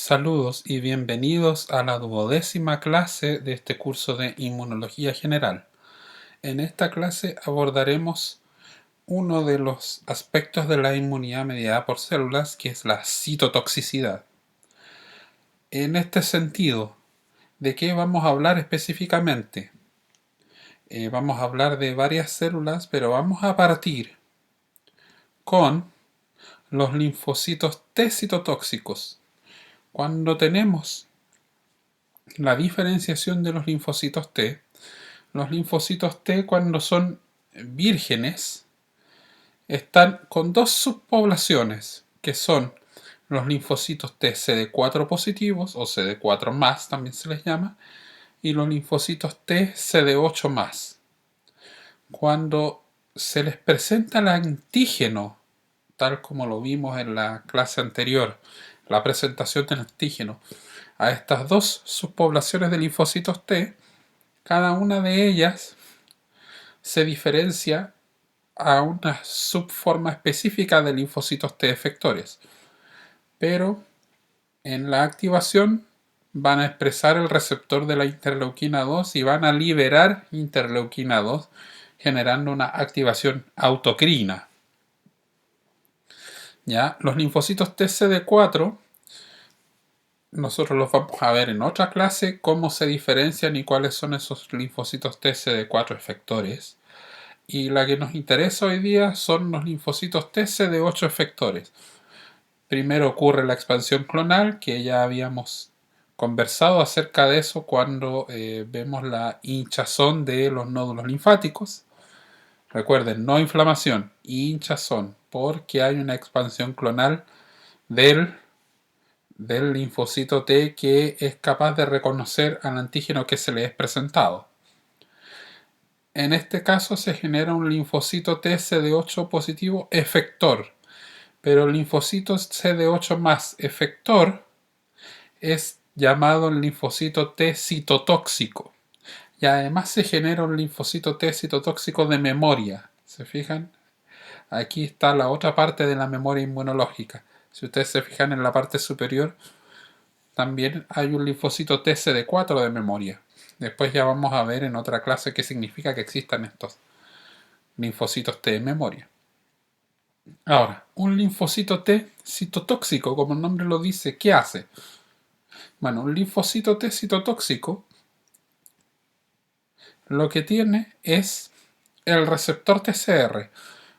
Saludos y bienvenidos a la 12ª clase de este curso de Inmunología General. En esta clase abordaremos uno de los aspectos de la inmunidad mediada por células, que es la citotoxicidad. En este sentido, ¿de qué vamos a hablar específicamente? Vamos a hablar de varias células, pero vamos a partir con los linfocitos T citotóxicos. Cuando tenemos la diferenciación de los linfocitos T cuando son vírgenes están con dos subpoblaciones, que son los linfocitos T CD4 positivos o CD4 más también se les llama, y los linfocitos T CD8 más. Cuando se les presenta el antígeno, tal como lo vimos en la clase anterior, la presentación del antígeno a estas dos subpoblaciones de linfocitos T, cada una de ellas se diferencia a una subforma específica de linfocitos T efectores, pero en la activación van a expresar el receptor de la interleuquina 2 y van a liberar interleuquina 2, generando una activación autocrina. ¿Ya? Los linfocitos TCD4 nosotros los vamos a ver en otra clase, cómo se diferencian y cuáles son esos linfocitos TCD4 efectores. Y la que nos interesa hoy día son los linfocitos TCD8 efectores. Primero ocurre la expansión clonal, que ya habíamos conversado acerca de eso cuando vemos la hinchazón de los nódulos linfáticos. Recuerden, no inflamación, hinchazón, porque hay una expansión clonal del linfocito T que es capaz de reconocer al antígeno que se le es presentado. En este caso se genera un linfocito T CD8 positivo efector, pero el linfocito CD8 más efector es llamado el linfocito T citotóxico. Y además se genera un linfocito T citotóxico de memoria. ¿Se fijan? Aquí está la otra parte de la memoria inmunológica. Si ustedes se fijan en la parte superior, también hay un linfocito TCD4 de memoria. Después ya vamos a ver en otra clase qué significa que existan estos linfocitos T de memoria. Ahora, un linfocito T citotóxico, como el nombre lo dice, ¿qué hace? Bueno, un linfocito T citotóxico lo que tiene es el receptor TCR.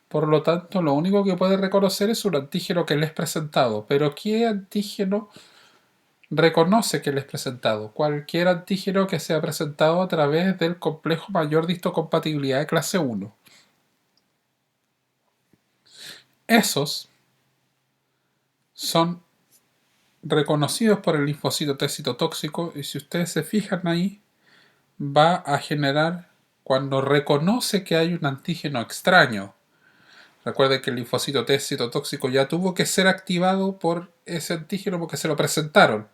Por lo tanto, lo único que puede reconocer es un antígeno que le es presentado. Pero ¿qué antígeno reconoce que le es presentado? Cualquier antígeno que sea presentado a través del complejo mayor de histocompatibilidad de clase 1. Esos son reconocidos por el linfocito T citotóxico y si ustedes se fijan ahí, va a generar cuando reconoce que hay un antígeno extraño. Recuerden que el linfocito T citotóxico ya tuvo que ser activado por ese antígeno porque se lo presentaron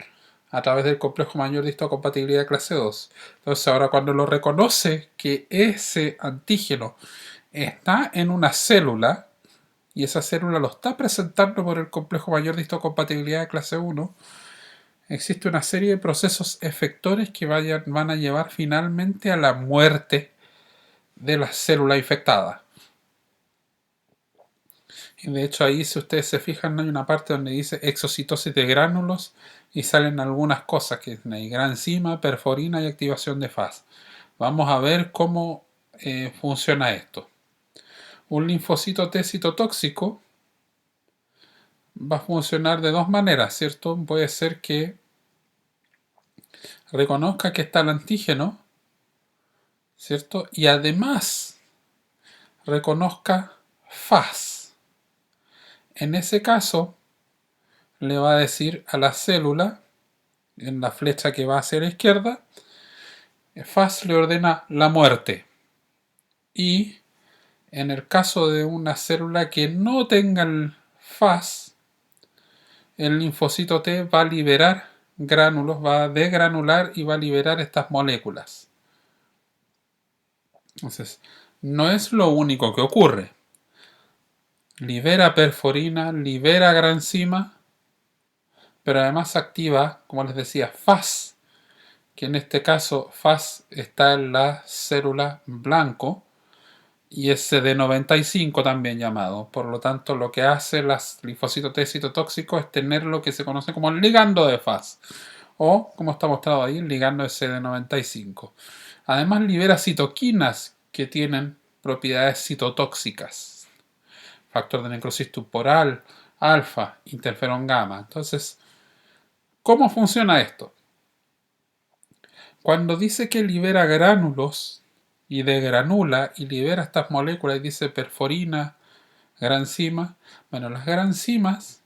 a través del complejo mayor de histocompatibilidad de clase 2. Entonces ahora cuando lo reconoce que ese antígeno está en una célula y esa célula lo está presentando por el complejo mayor de histocompatibilidad de clase 1, existe una serie de procesos efectores que van a llevar finalmente a la muerte de la célula infectada. Y de hecho ahí, si ustedes se fijan, hay una parte donde dice exocitosis de gránulos y salen algunas cosas, que es enzima, perforina y activación de FAS. Vamos a ver cómo funciona esto. Un linfocito T citotóxico va a funcionar de dos maneras, ¿cierto? Puede ser que reconozca que está el antígeno, ¿cierto? Y además reconozca FAS. En ese caso, le va a decir a la célula, en la flecha que va hacia la izquierda, FAS le ordena la muerte. Y en el caso de una célula que no tenga el FAS, el linfocito T va a liberar gránulos, va a degranular y va a liberar estas moléculas. Entonces, no es lo único que ocurre. Libera perforina, libera enzima, pero además activa, como les decía, Fas, que en este caso Fas está en la célula blanco y es CD95 también llamado. Por lo tanto, lo que hace las linfocitos T citotóxicos es tener lo que se conoce como el ligando de Fas, o como está mostrado ahí, el ligando de CD95. Además libera citoquinas que tienen propiedades citotóxicas. Factor de necrosis tumoral, alfa, interferón gamma. Entonces, ¿cómo funciona esto? Cuando dice que libera gránulos y degranula y libera estas moléculas y dice perforina, granzima, bueno, las granzimas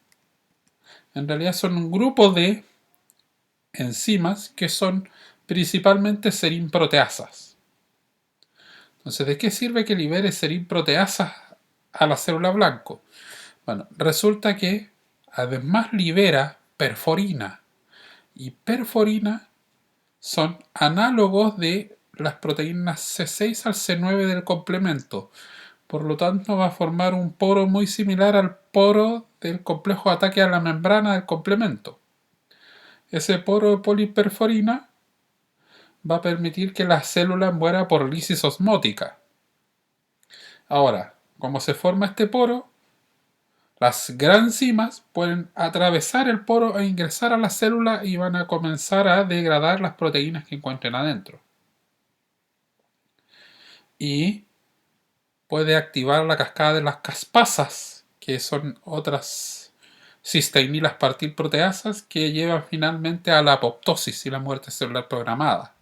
en realidad son un grupo de enzimas que son principalmente serinproteasas. Entonces, ¿de qué sirve que libere serinproteasas a la célula blanco? Bueno, resulta que además libera perforina y perforina son análogos de las proteínas C6 al C9 del complemento. Por lo tanto, va a formar un poro muy similar al poro del complejo de ataque a la membrana del complemento. Ese poro de poliperforina va a permitir que la célula muera por lisis osmótica. Ahora, como se forma este poro, las granzimas pueden atravesar el poro e ingresar a la célula y van a comenzar a degradar las proteínas que encuentren adentro. Y puede activar la cascada de las caspasas, que son otras cisteínilas partil-proteasas que llevan finalmente a la apoptosis y la muerte celular programada.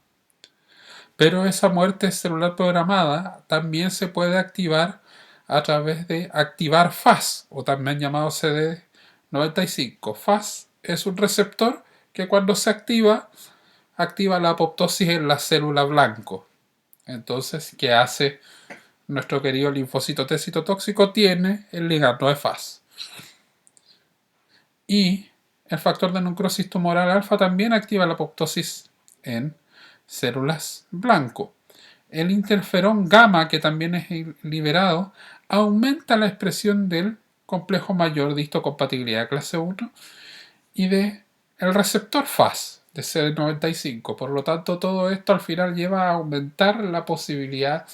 Pero esa muerte celular programada también se puede activar a través de activar Fas, o también llamado CD95. Fas es un receptor que cuando se activa, activa la apoptosis en la célula blanco. Entonces, ¿qué hace nuestro querido linfocito T citotóxico? Tiene el ligando de Fas. Y el factor de necrosis tumoral alfa también activa la apoptosis en células blanco. El interferón gamma, que también es liberado, aumenta la expresión del complejo mayor de histocompatibilidad clase 1 y de el receptor Fas de CD95. Por lo tanto, todo esto al final lleva a aumentar la posibilidad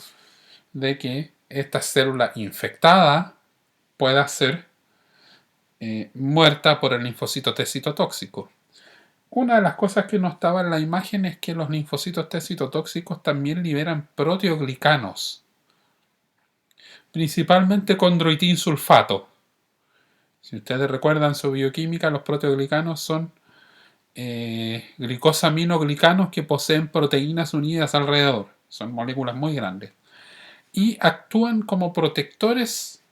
de que esta célula infectada pueda ser muerta por el linfocito T citotóxico. Una de las cosas que no estaba en la imagen es que los linfocitos T citotóxicos también liberan proteoglicanos, principalmente condroitin sulfato. Si ustedes recuerdan su bioquímica, los proteoglicanos son glicosaminoglicanos que poseen proteínas unidas alrededor. Son moléculas muy grandes. Y actúan como protectores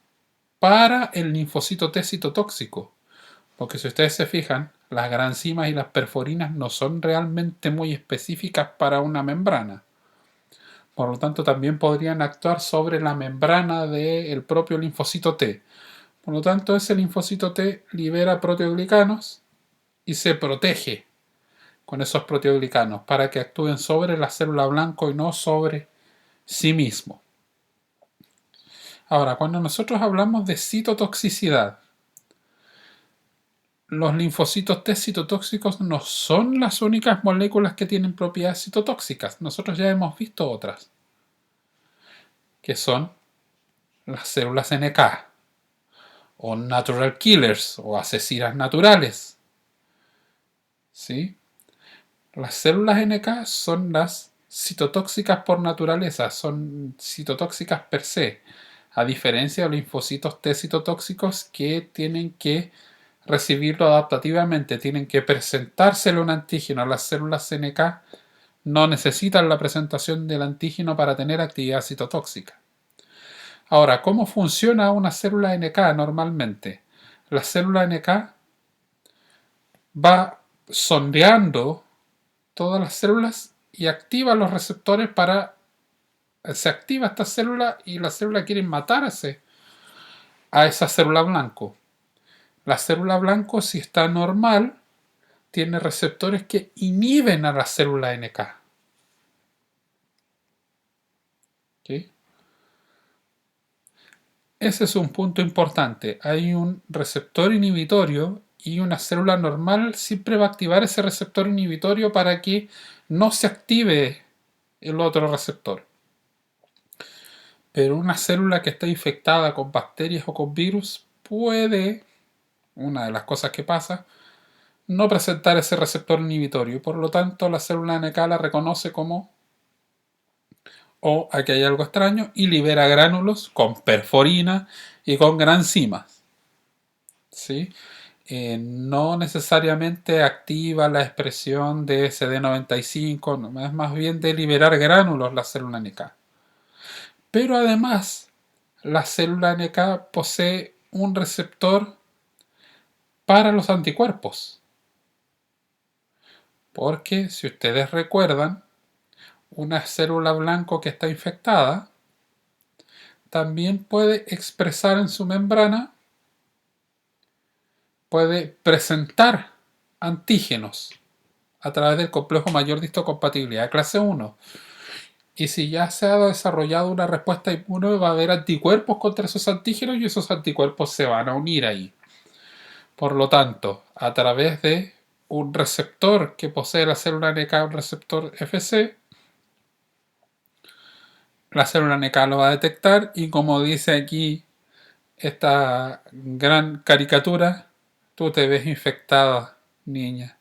para el linfocito T citotóxico. Porque si ustedes se fijan, las granzimas y las perforinas no son realmente muy específicas para una membrana. Por lo tanto, también podrían actuar sobre la membrana del propio linfocito T. Por lo tanto, ese linfocito T libera proteoglicanos y se protege con esos proteoglicanos para que actúen sobre la célula blanco y no sobre sí mismo. Ahora, cuando nosotros hablamos de citotoxicidad, los linfocitos T citotóxicos no son las únicas moléculas que tienen propiedades citotóxicas. Nosotros ya hemos visto otras, que son las células NK, o natural killers, o asesinas naturales. ¿Sí? Las células NK son las citotóxicas por naturaleza, son citotóxicas per se, a diferencia de los linfocitos T citotóxicos que tienen que recibirlo adaptativamente, tienen que presentárselo un antígeno. Las células NK no necesitan la presentación del antígeno para tener actividad citotóxica. Ahora, ¿cómo funciona una célula NK normalmente? La célula NK va sondeando todas las células y activa los receptores para... Se activa esta célula y la célula quiere matar a esa célula blanco. La célula blanco, si está normal, tiene receptores que inhiben a la célula NK. ¿Okay? Ese es un punto importante. Hay un receptor inhibitorio y una célula normal siempre va a activar ese receptor inhibitorio para que no se active el otro receptor. Pero una célula que está infectada con bacterias o con virus puede, una de las cosas que pasa, no presentar ese receptor inhibitorio. Por lo tanto, la célula NK la reconoce como aquí hay algo extraño y libera gránulos con perforina y con granzimas. ¿Sí? No necesariamente activa la expresión de CD95, no, es más bien de liberar gránulos la célula NK. Pero además, la célula NK posee un receptor para los anticuerpos. Porque si ustedes recuerdan, una célula blanco que está infectada también puede expresar en su membrana, puede presentar antígenos a través del complejo mayor de histocompatibilidad clase 1. Y si ya se ha desarrollado una respuesta inmune, va a haber anticuerpos contra esos antígenos y esos anticuerpos se van a unir ahí. Por lo tanto, a través de un receptor que posee la célula NK, un receptor Fc, la célula NK lo va a detectar y como dice aquí esta gran caricatura, tú te ves infectada, niña.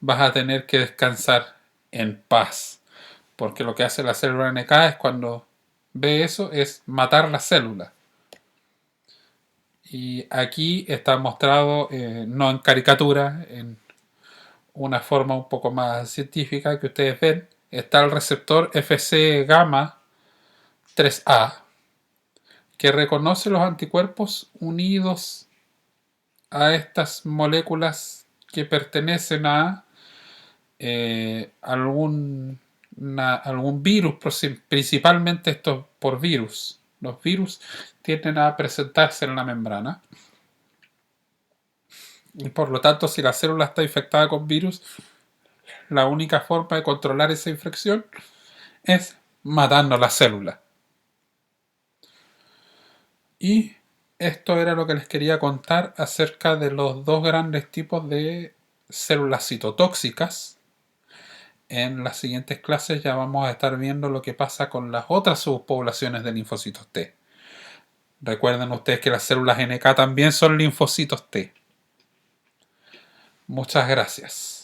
Vas a tener que descansar en paz. Porque lo que hace la célula NK es cuando ve eso, es matar la célula. Y aquí está mostrado, no en caricatura, en una forma un poco más científica que ustedes ven, está el receptor Fc gamma 3A, que reconoce los anticuerpos unidos a estas moléculas que pertenecen a algún virus, principalmente estos por virus. Los virus tienden a presentarse en la membrana y por lo tanto si la célula está infectada con virus, la única forma de controlar esa infección es matando la célula. Y esto era lo que les quería contar acerca de los dos grandes tipos de células citotóxicas. En las siguientes clases ya vamos a estar viendo lo que pasa con las otras subpoblaciones de linfocitos T. Recuerden ustedes que las células NK también son linfocitos T. Muchas gracias.